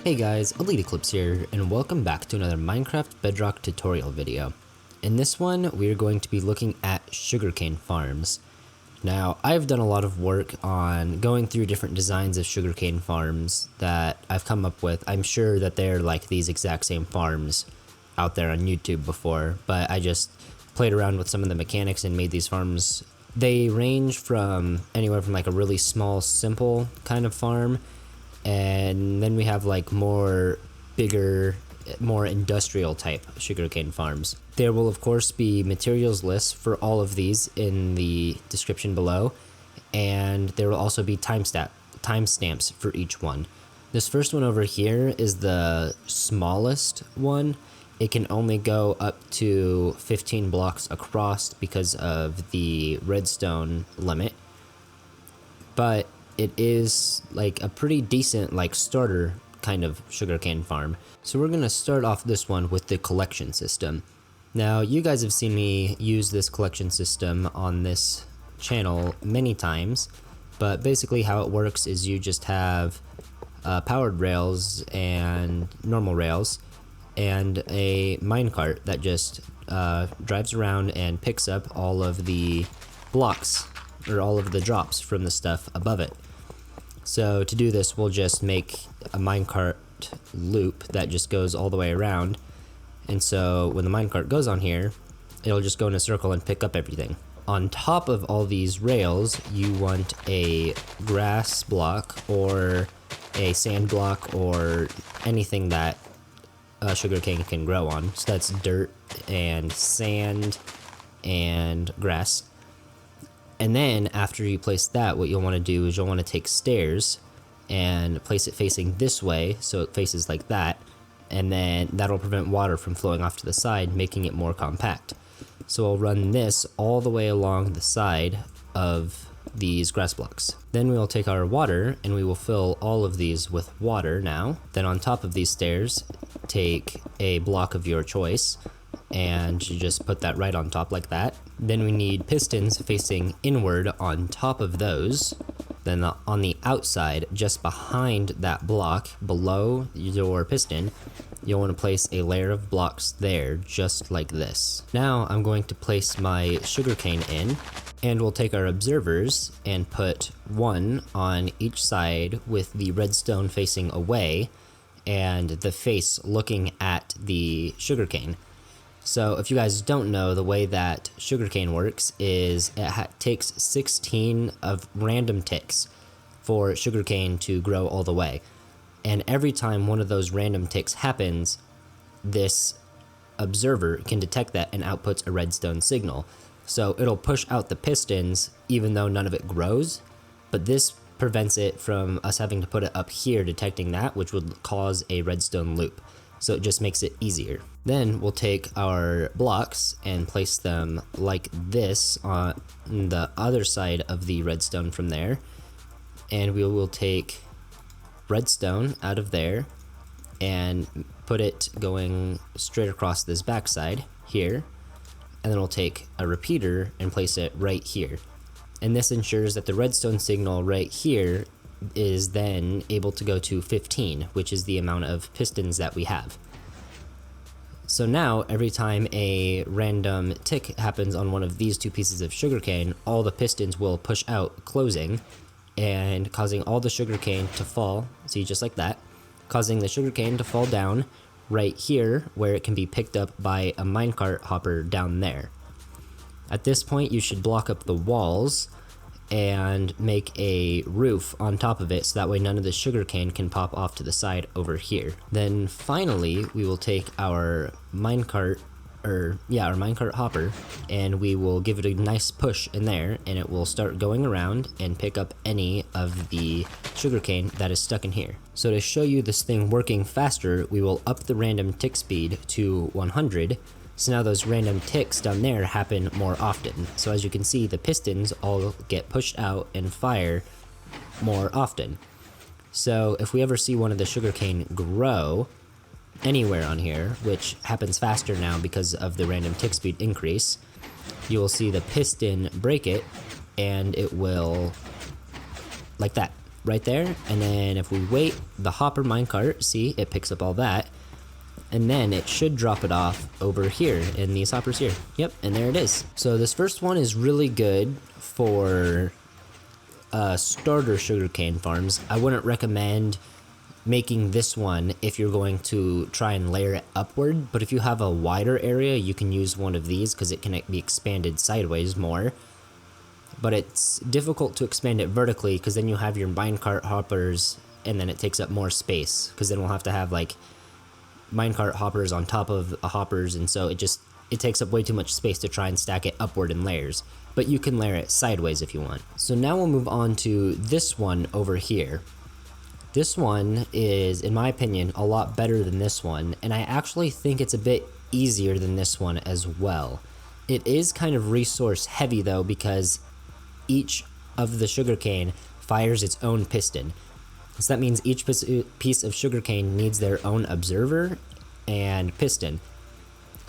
Hey guys, Elite Eclipse here, and welcome back to another Minecraft Bedrock tutorial video. In this one, we are going to be looking at sugarcane farms. Now, I've done a lot of work on going through different designs of sugarcane farms that I've come up with. I'm sure that they're like these exact same farms out there on YouTube before, but I just played around with some of the mechanics and made these farms. They range from anywhere from like a really small, simple kind of farm, and then we have like bigger, more industrial type sugarcane farms. There will of course be materials lists for all of these in the description below, and there will also be timestamps for each one. This first one over here is the smallest one. It can only go up to 15 blocks across because of the redstone limit, but it is like a pretty decent like starter kind of sugarcane farm. So we're gonna start off this one with the collection system. Now you guys have seen me use this collection system on this channel many times, but basically how it works is you just have powered rails and normal rails and a minecart that just drives around and picks up all of the blocks or all of the drops from the stuff above it. So to do this, we'll just make a minecart loop that just goes all the way around. And so when the minecart goes on here, it'll just go in a circle and pick up everything. On top of all these rails, you want a grass block or a sand block or anything that sugarcane can grow on. So that's dirt and sand and grass. And then after you place that, what you'll want to do is you'll want to take stairs and place it facing this way, so it faces like that, and then that'll prevent water from flowing off to the side, making it more compact. So I'll run this all the way along the side of these grass blocks. Then we will take our water and we will fill all of these with water now. Then on top of these stairs, take a block of your choice and you just put that right on top like that. Then we need pistons facing inward on top of those. Then on the outside, just behind that block, below your piston, you'll want to place a layer of blocks there, just like this. Now I'm going to place my sugarcane in, and we'll take our observers and put one on each side with the redstone facing away and the face looking at the sugarcane. So if you guys don't know, the way that sugarcane works is it takes 16 of random ticks for sugarcane to grow all the way. And every time one of those random ticks happens, this observer can detect that and outputs a redstone signal. So it'll push out the pistons even though none of it grows, but this prevents it from us having to put it up here detecting that, which would cause a redstone loop. So it just makes it easier. Then we'll take our blocks and place them like this on the other side of the redstone from there. And we will take redstone out of there and put it going straight across this backside here. And then we'll take a repeater and place it right here. And this ensures that the redstone signal right here is then able to go to 15, which is the amount of pistons that we have. So now every time a random tick happens on one of these two pieces of sugarcane, all the pistons will push out, closing and causing all the sugarcane to fall, see, just like that, causing the sugarcane to fall down right here where it can be picked up by a minecart hopper down there. At this point you should block up the walls and make a roof on top of it so that way none of the sugarcane can pop off to the side over here. Then finally we will take our minecart hopper and we will give it a nice push in there and it will start going around and pick up any of the sugarcane that is stuck in here. So to show you this thing working faster, we will up the random tick speed to 100. So now those random ticks down there happen more often. So as you can see, the pistons all get pushed out and fire more often. So if we ever see one of the sugarcane grow anywhere on here, which happens faster now because of the random tick speed increase, you will see the piston break it and it will, like that, right there. And then if we wait, the hopper minecart, see, it picks up all that. And then it should drop it off over here in these hoppers here. Yep, and there it is. So this first one is really good for starter sugarcane farms. I wouldn't recommend making this one if you're going to try and layer it upward, but if you have a wider area, you can use one of these because it can be expanded sideways more. But it's difficult to expand it vertically because then you have your minecart hoppers and then it takes up more space, because then we'll have to have like minecart hoppers on top of hoppers, and so it takes up way too much space to try and stack it upward in layers. But you can layer it sideways if you want. So now we'll move on to this one over here. This one is, in my opinion, a lot better than this one, and I actually think it's a bit easier than this one as well. It is kind of resource heavy though, because each of the sugarcane fires its own piston. So that means each piece of sugarcane needs their own observer and piston.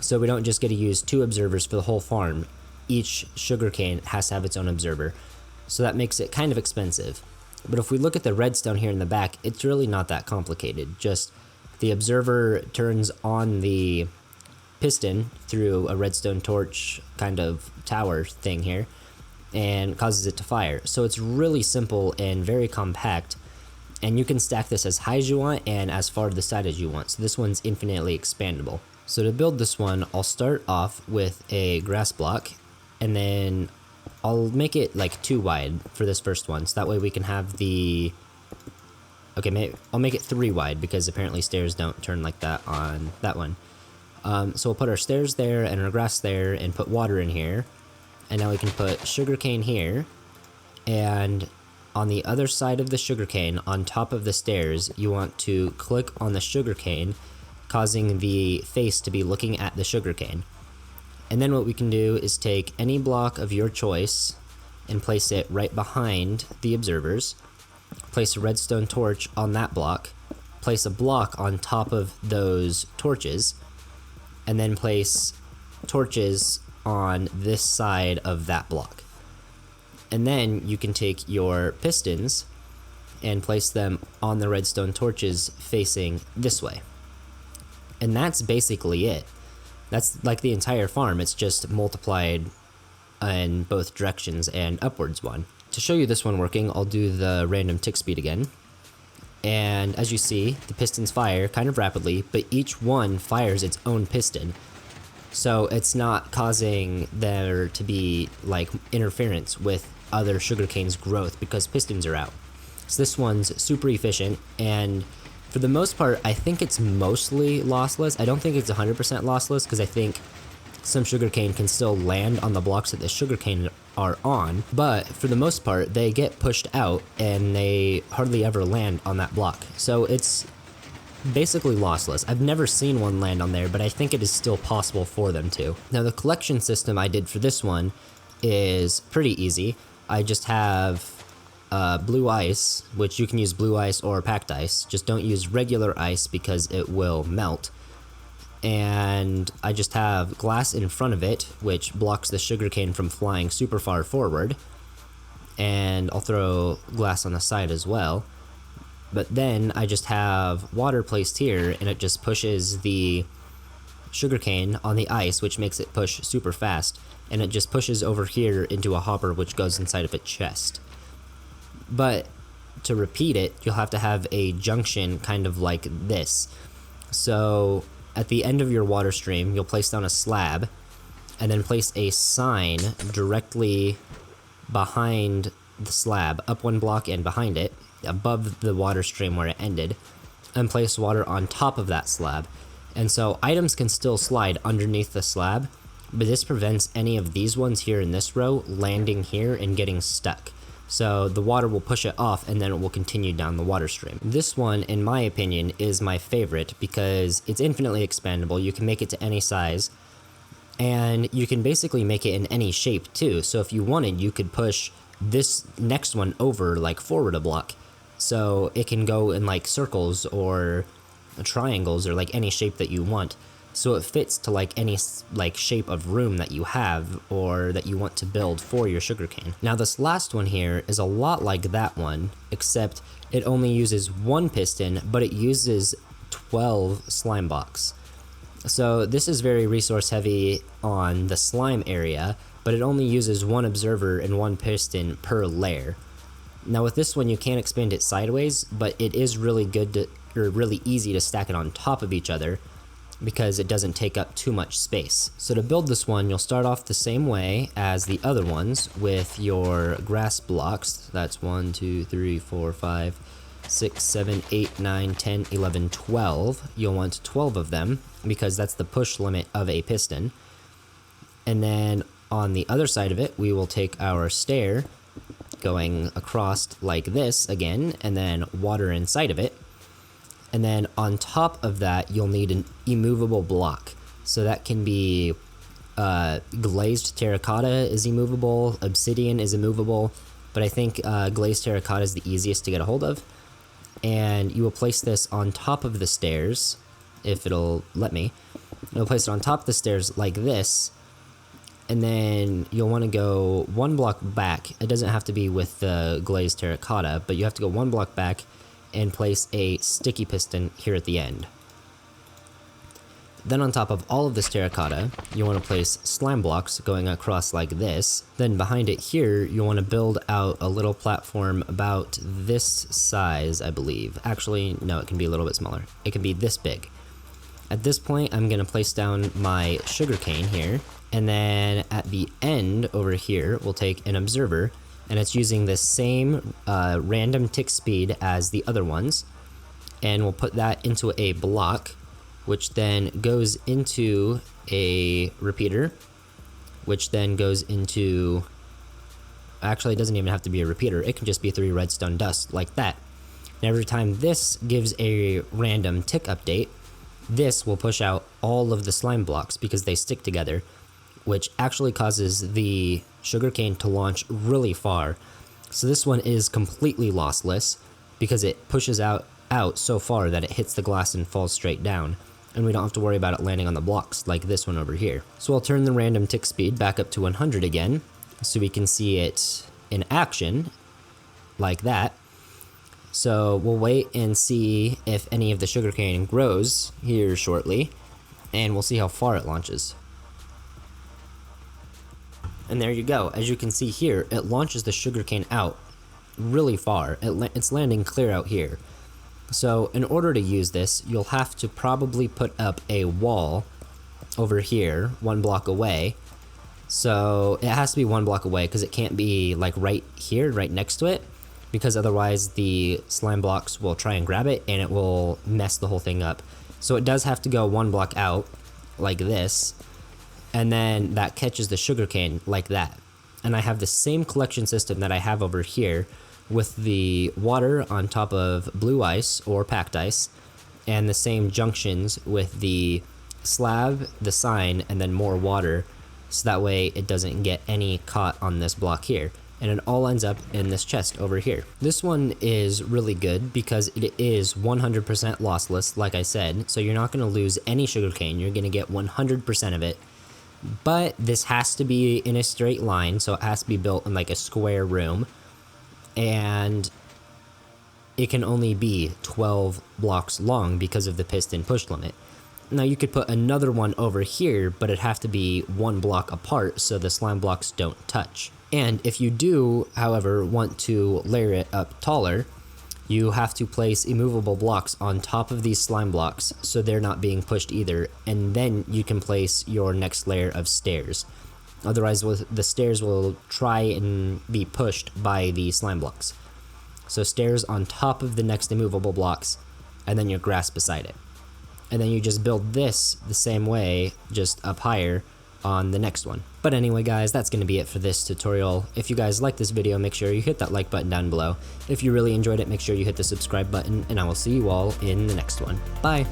So we don't just get to use 2 observers for the whole farm. Each sugarcane has to have its own observer. So that makes it kind of expensive. But if we look at the redstone here in the back, it's really not that complicated. Just the observer turns on the piston through a redstone torch kind of tower thing here and causes it to fire. So it's really simple and very compact. And you can stack this as high as you want and as far to the side as you want. So this one's infinitely expandable. So to build this one, I'll start off with a grass block, and then I'll make it like 2 wide for this first one. So that way we can have the... Okay, maybe I'll make it 3 wide because apparently stairs don't turn like that on that one. So we'll put our stairs there and our grass there and put water in here. And now we can put sugarcane here, and on the other side of the sugarcane, on top of the stairs, you want to click on the sugarcane, causing the face to be looking at the sugarcane. And then what we can do is take any block of your choice and place it right behind the observers, place a redstone torch on that block, place a block on top of those torches, and then place torches on this side of that block. And then you can take your pistons and place them on the redstone torches facing this way. And that's basically it. That's like the entire farm. It's just multiplied in both directions and upwards one. To show you this one working, I'll do the random tick speed again. And as you see, the pistons fire kind of rapidly, but each one fires its own piston. So it's not causing there to be like interference with other sugarcane's growth because pistons are out. So this one's super efficient, and for the most part, I think it's mostly lossless. I don't think it's 100% lossless because I think some sugarcane can still land on the blocks that the sugarcane are on, but for the most part, they get pushed out and they hardly ever land on that block. So it's basically lossless. I've never seen one land on there, but I think it is still possible for them to. Now the collection system I did for this one is pretty easy. I just have blue ice, which you can use blue ice or packed ice. Just don't use regular ice because it will melt. And I just have glass in front of it, which blocks the sugarcane from flying super far forward. And I'll throw glass on the side as well. But then I just have water placed here, and it just pushes the sugarcane on the ice, which makes it push super fast. And it just pushes over here into a hopper, which goes inside of a chest. But to repeat it, you'll have to have a junction kind of like this. So at the end of your water stream, you'll place down a slab, and then place a sign directly behind the slab, up 1 block and behind it, above the water stream where it ended, and place water on top of that slab. And so items can still slide underneath the slab, but this prevents any of these ones here in this row landing here and getting stuck. So the water will push it off and then it will continue down the water stream. This one, in my opinion, is my favorite because it's infinitely expandable. You can make it to any size, and you can basically make it in any shape too. So if you wanted, you could push this next one over like forward a block. So it can go in like circles or triangles or like any shape that you want. so it fits to like any like shape of room that you have or that you want to build for your sugarcane. Now this last one here is a lot like that one, except it only uses one piston, but it uses 12 slime blocks. So this is very resource heavy on the slime area, but it only uses one observer and one piston per layer. Now with this one you can expand it sideways, but it is really good to, or really easy to stack it on top of each other because it doesn't take up too much space. So to build this one, you'll start off the same way as the other ones with your grass blocks. That's 1, 2, 3, 4, 5, 6, 7, 8, 9, 10, 11, 12. You'll want 12 of them because that's the push limit of a piston. And then on the other side of it, we will take our stair going across like this again, and then water inside of it. And then on top of that, you'll need an immovable block. So that can be glazed terracotta is immovable, obsidian is immovable, but I think glazed terracotta is the easiest to get a hold of. And you will place this on top of the stairs, if it'll let me. You'll place it on top of the stairs like this, and then you'll want to go one block back. It doesn't have to be with the glazed terracotta, but you have to go one block back and place a sticky piston here at the end. Then on top of all of this terracotta, you want to place slime blocks going across like this. Then behind it here, you want to build out a little platform about this size, I believe. Actually, no, it can be a little bit smaller. It can be this big. At this point, I'm going to place down my sugarcane here. And then at the end over here, we'll take an observer, and it's using the same random tick speed as the other ones. And we'll put that into a block, which then goes into a repeater, which then goes into, actually it doesn't even have to be a repeater, it can just be 3 redstone dust like that. And every time this gives a random tick update, this will push out all of the slime blocks because they stick together, which actually causes the sugarcane to launch really far. So this one is completely lossless because it pushes out so far that it hits the glass and falls straight down, and we don't have to worry about it landing on the blocks like this one over here. So I'll turn the random tick speed back up to 100 again so we can see it in action like that. So we'll wait and see if any of the sugarcane grows here shortly, and we'll see how far it launches. And there you go. As you can see here, it launches the sugarcane out really far. It's landing clear out here. So in order to use this, you'll have to probably put up a wall over here, 1 block away. So it has to be 1 block away because it can't be like right here, right next to it, because otherwise the slime blocks will try and grab it and it will mess the whole thing up. So it does have to go 1 block out like this, and then that catches the sugarcane like that. And I have the same collection system that I have over here with the water on top of blue ice or packed ice, and the same junctions with the slab, the sign, and then more water, so that way it doesn't get any caught on this block here. And it all ends up in this chest over here. This one is really good because it is 100% lossless, like I said, so you're not going to lose any sugarcane, you're going to get 100% of it. But this has to be in a straight line, so it has to be built in like a square room, and it can only be 12 blocks long because of the piston push limit. Now you could put another one over here, but it'd have to be 1 block apart so the slime blocks don't touch. And if you do, however, want to layer it up taller, you have to place immovable blocks on top of these slime blocks so they're not being pushed either, and then you can place your next layer of stairs. Otherwise, the stairs will try and be pushed by the slime blocks. So stairs on top of the next immovable blocks, and then your grass beside it. And then you just build this the same way, just up higher on the next one. But anyway guys, that's going to be it for this tutorial. If you guys like this video, make sure you hit that like button down below. If you really enjoyed it, make sure you hit the subscribe button, and I will see you all in the next one. Bye!